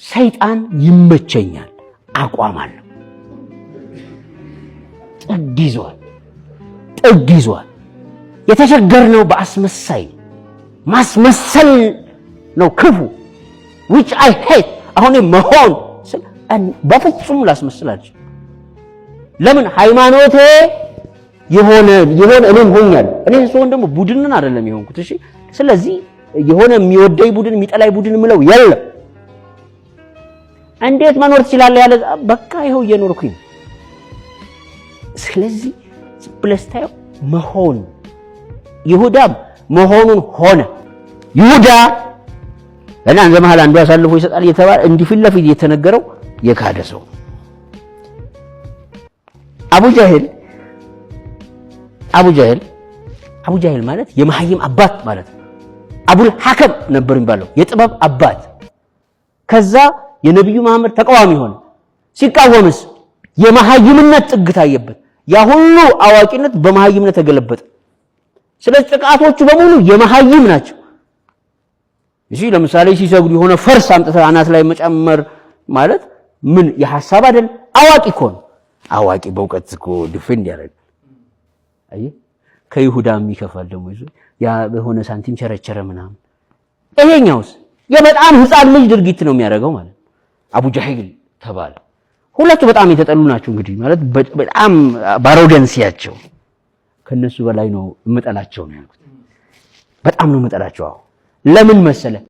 ሰይጣን ይመቸኛል አቋም አለው። ጥግ ይዟል። የተቸገርነው በአስመሳይ ማስመሰል ነው ክፉ which I hate። አሁን መሆን በፍጹም ላስመስላችሁ። ለምን ሃይማኖቴ የሆነ እኔም ሆኛል። እኔ ሰውን ደግሞ ቡድንን አይደለም የሆንኩት። እሺ ስለዚህ የሆነ የሚወደይ ቡድን የሚጠላይ ቡድን ምለው የለም። እንዴት መኖር ትችላለህ ያለ በቃ ይሄው እየኖርኩኝ። ስለዚህ ብለስታው መሆን ይሁዳም መሆኑን ሆነ። ይሁዳ እና ዘመሃል አንዱ አሳልፎ ይሰጣል እየተባለ እንዲህ ፊት ለፊት የተነገረው የካደ ሰው አቡ ጃህል ማለት የመሐይም አባት ማለት ነው። አቡል ሐከም ነበር የሚባለው የጥበብ አባት። ከዛ የነብዩ መሐመድ ተቃዋሚ ሆነ። ሲቃወምስ የመሐይምነት ጥግ ታየበት። ያ ሁሉ አዋቂነት በመሐይምነት ተገለበጠ። ስለዚህ ጥቃቶቹ በሙሉ የመሐይም ናቸው። እሺ ለምሳሌ ሲሰግዱ የሆነ ፈርስ አምጥተህ አናት ላይ መጨመር ማለት ምን የሐሳብ አይደል? አዋቂ እኮ ነው። አዋቂ በእውቀት እኮ ዲፌንድ ያደርጋል። አይ ከይሁዳ የሚከፋል ደግሞ ይዞ ያ በሆነ ሳንቲም ቸረቸረ ምናምን። ይሄኛውስ የበጣም ህፃን ልጅ ድርጊት ነው የሚያደርገው ማለት አቡ ጃህል ተባለ። ሁለቱ በጣም የተጠሉ ናቸው እንግዲህ ማለት በጣም ባሮገንሲያቸው ከነሱ በላይ ነው የምጠላቸው ነው ያልኩት። በጣም ነው የምጠላቸው። ለምን መሰለ